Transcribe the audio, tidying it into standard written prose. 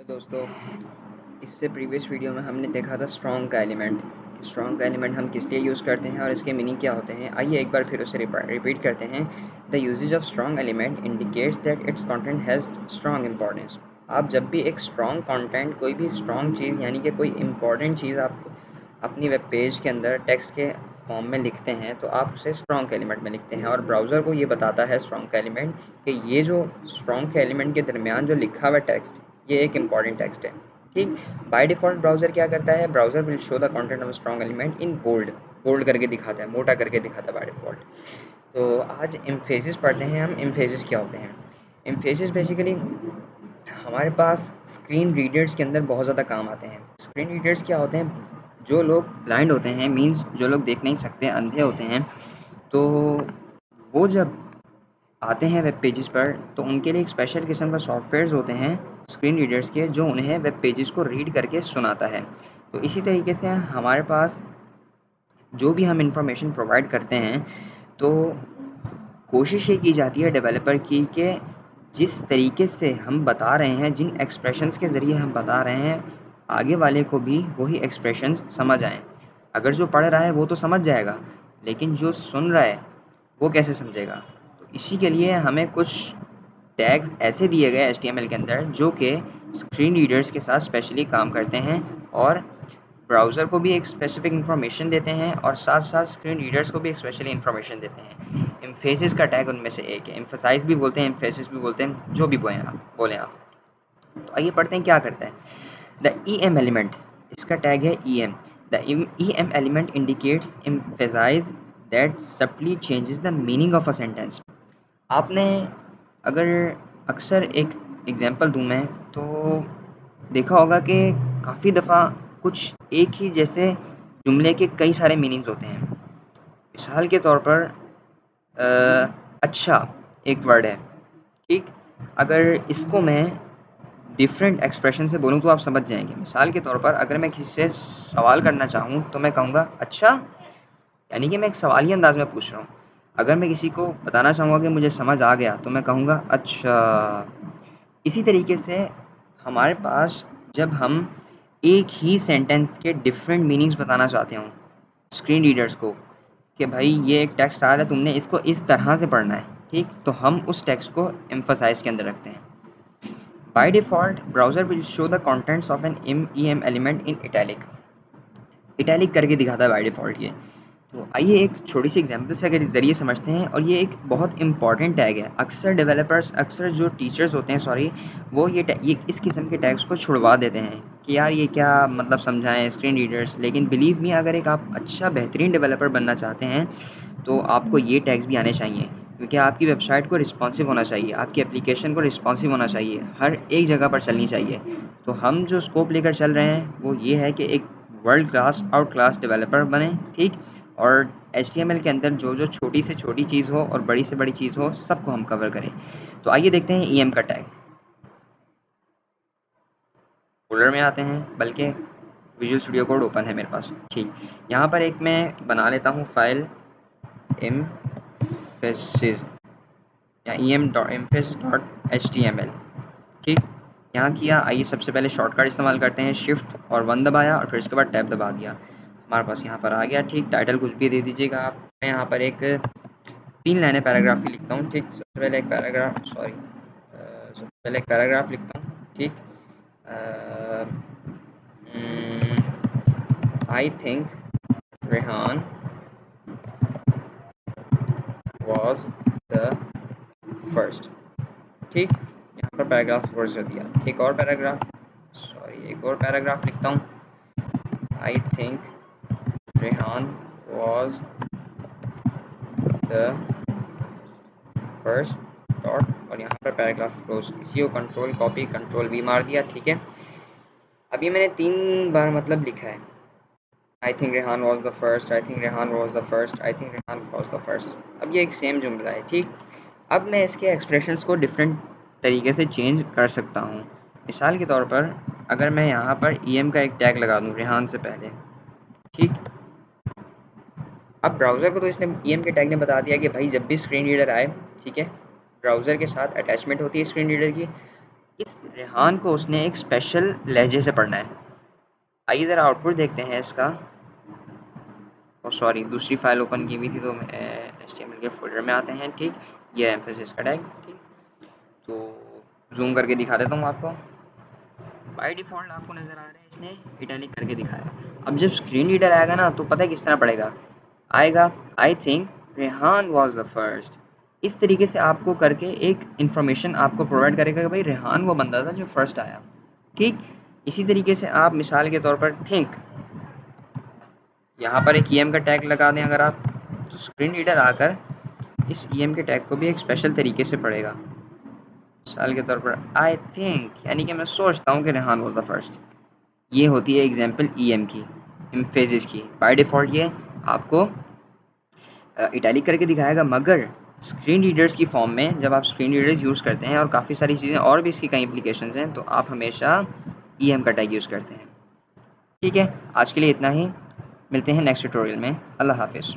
Hello दोस्तों, इससे previous video में हमने देखा था स्ट्रॉन्ग का एलिमेंट। स्ट्रॉन्ग का एलिमेंट हम किस लिए यूज़ करते हैं और इसके मीनिंग क्या होते हैं। आइए एक बार फिर उसे रिपीट करते हैं। The usage of strong element indicates that its content has strong importance. आप जब भी एक स्ट्रॉन्ग कंटेंट, कोई भी स्ट्रॉन्ग चीज़ यानी कि कोई इंपॉर्टेंट चीज़ आप अपनी वेब पेज के अंदर टेक्स्ट के फॉर्म में लिखते हैं तो आप उसे स्ट्रॉन्ग के एलिमेंट में लिखते हैं, और ब्राउज़र को ये बताता है स्ट्रॉन्ग का एलिमेंट कि ये जो स्ट्रॉन्ग के एलिमेंट के दरमियान जो लिखा हुआ टेक्स्ट, ये एक इंपॉर्टेंट टेक्स्ट है। ठीक, बाय डिफ़ॉल्ट ब्राउज़र क्या करता है, browser will show the content of strong element in bold. Bold करके दिखाता है, मोटा करके दिखाता है बाय डिफ़ॉल्ट। तो आज एम्फेसिस पढ़ते हैं हम। एम्फेसिस क्या होते हैं? एम्फेसिस बेसिकली हमारे पास स्क्रीन रीडर्स के अंदर बहुत ज़्यादा काम आते हैं। स्क्रीन रीडर्स क्या होते हैं? जो लोग ब्लाइंड होते हैं, मीन्स जो लोग देख नहीं सकते, अंधे होते हैं, तो वो जब आते हैं वेब पेजेस पर तो उनके लिए एक स्पेशल किस्म का सॉफ्टवेयर्स होते हैं स्क्रीन रीडर्स के, जो उन्हें वेब पेजेस को रीड करके सुनाता है। तो इसी तरीके से हमारे पास जो भी हम इंफॉर्मेशन प्रोवाइड करते हैं, तो कोशिश ये की जाती है डेवलपर की कि जिस तरीके से हम बता रहे हैं, जिन एक्सप्रेशंस के ज़रिए हम बता रहे हैं, आगे वाले को भी वही एक्सप्रेशंस समझ आएँ। अगर जो पढ़ रहा है वो तो समझ जाएगा, लेकिन जो सुन रहा है वो कैसे समझेगा? तो इसी के लिए हमें कुछ टैग्स ऐसे दिए गए HTML के अंदर जो कि स्क्रीन रीडर्स के साथ स्पेशली काम करते हैं, और ब्राउज़र को भी एक स्पेसिफिक इन्फॉर्मेशन देते हैं, और साथ साथ स्क्रीन रीडर्स को भी एक स्पेशली इन्फॉर्मेशन देते हैं। एम्फेसिस का टैग उनमें से एक है। एम्फसाइज भी बोलते हैं, एम्फेसिस भी बोलते हैं, जो भी बोलें आप। तो आइए पढ़ते हैं क्या करता है। द EM एलिमेंट, इसका टैग है EM। The EM element indicates emphasize that subtly changes the meaning of a sentence. आपने अगर अक्सर एक एग्जांपल दूँ मैं, तो देखा होगा कि काफ़ी दफ़ा कुछ एक ही जैसे जुमले के कई सारे मीनिंग्स होते हैं। मिसाल के तौर पर अच्छा एक वर्ड है, ठीक? अगर इसको मैं डिफरेंट एक्सप्रेशन से बोलूँ तो आप समझ जाएँगे। मिसाल के तौर पर अगर मैं किसी से सवाल करना चाहूँ तो मैं कहूँगा अच्छा, यानी कि मैं एक सवालिया अंदाज़ में पूछ रहा हूँ। अगर मैं किसी को बताना चाहूँगा कि मुझे समझ आ गया तो मैं कहूँगा अच्छा। इसी तरीके से हमारे पास जब हम एक ही सेंटेंस के डिफरेंट मीनिंग्स बताना चाहते हों स्क्रीन रीडर्स को, कि भाई ये एक टेक्स्ट आ रहा है, तुमने इसको इस तरह से पढ़ना है, ठीक? तो हम उस टेक्स्ट को एम्फसाइज के अंदर रखते हैं। By default browser will show the contents of an EM element in italic. Italic करके दिखाता है बाय डिफ़ॉल्ट ये। तो आइए एक छोटी-सी एग्ज़ाम्पल से अगर ज़रिए समझते हैं, और ये एक बहुत इम्पॉर्टेंट टैग है। अक्सर डेवलपर्स, अक्सर जो टीचर्स होते हैं, सॉरी, वो ये इस किस्म के टैग्स को छुड़वा देते हैं कि यार ये क्या मतलब समझाएँ स्क्रीन रीडर्स। लेकिन बिलीव मी, अगर एक आप अच्छा बेहतरीन डेवलपर बनना चाहते हैं तो आपको ये टैग्स भी आने चाहिए, क्योंकि आपकी वेबसाइट को रिस्पॉन्सिव होना चाहिए, आपकी एप्लीकेशन को रिस्पॉन्सिव होना चाहिए, हर एक जगह पर चलनी चाहिए। तो हम जो स्कोप लेकर चल रहे हैं वो ये है कि एक world class, out class developer बने, ठीक? और HTML के अंदर जो छोटी से छोटी चीज़ हो और बड़ी से बड़ी चीज़ हो, सबको हम कवर करें। तो आइए देखते हैं EM का टैग। फोल्डर में आते हैं, बल्कि विजुअल स्टूडियो कोड ओपन है मेरे पास, ठीक? यहाँ पर एक मैं बना लेता हूँ फाइल एम्फेसिस या em.emphas.html, ठीक? यहाँ किया। आइए सबसे पहले शॉर्टकट इस्तेमाल करते हैं, शिफ्ट और 1 दबाया और फिर उसके बाद टैब दबा दिया। हमारे पास यहाँ पर आ गया, ठीक? टाइटल कुछ भी दे दीजिएगा आप। मैं यहाँ पर एक 3 लाइनें पैराग्राफ की लिखता हूँ, ठीक? सबसे पहले एक पैराग्राफ लिखता हूँ, ठीक? I think Rehan was the first, ठीक? यहाँ पर पैराग्राफ क्लोज कर दिया। एक और पैराग्राफ लिखता हूँ। I think Rehan was the first dot, और यहाँ पर पैराग्राफ क्लोज। इसी को कंट्रोल कॉपी कंट्रोल V मार दिया, ठीक है? अभी मैंने 3 बार मतलब लिखा है, I think Rehan was the first, I think Rehan was the first, I think Rehan was the first. अब ये एक सेम जुमला है, ठीक? अब मैं इसके एक्सप्रेशंस को डिफरेंट तरीके से चेंज कर सकता हूँ। मिसाल के तौर पर अगर मैं यहाँ पर EM का एक टैग लगा दूँ रेहान से पहले, ठीक? अब ब्राउज़र को तो इसने EM के टैग ने बता दिया कि भाई जब भी स्क्रीन रीडर आए, ठीक है, ब्राउज़र के साथ अटैचमेंट होती है स्क्रीन रीडर की, इस रेहान को उसने एक स्पेशल लहजे से पढ़ना है। आइए ज़रा आउटपुट देखते हैं इसका। सॉरी, दूसरी फाइल ओपन की हुई थी, तो HTML के फोल्डर में आते हैं। ठीक, ये एम्फेसिस का टैग। ठीक, तो जूम करके दिखा देता हूँ आपको। बाय डिफ़ॉल्ट आपको नज़र आ रहा है इसने इटैलिक करके दिखाया। अब जब स्क्रीन रीडर आएगा ना, तो पता है किस तरह पड़ेगा, आएगा I think Rehan was the first. इस तरीके से आपको करके एक इन्फॉर्मेशन आपको प्रोवाइड करेगा कि भाई रेहान वो बंदा था जो फर्स्ट आया। ठीक, इसी तरीके से आप मिसाल के तौर पर थिंक, यहाँ पर एक EM का टैग लगा दें अगर आप, तो स्क्रीन रीडर आकर इस EM के टैग को भी एक स्पेशल तरीके से पढ़ेगा। मिसाल के तौर पर आई थिंक, यानी कि मैं सोचता हूँ कि रेहान वाज द फर्स्ट। ये होती है एग्जाम्पल EM की, एम्फेसिस की। बाय डिफ़ॉल्ट ये आपको इटैलिक करके दिखाएगा, मगर स्क्रीन रीडर्स की फॉर्म में जब आप स्क्रीन रीडर्स यूज़ करते हैं और काफ़ी सारी चीज़ें और भी इसकी कई एप्लीकेशंस हैं, तो आप हमेशा EM का टैग यूज़ करते हैं। ठीक है, आज के लिए इतना ही। मिलते हैं नेक्स्ट ट्यूटोरियल में। अल्लाह हाफ़िज़।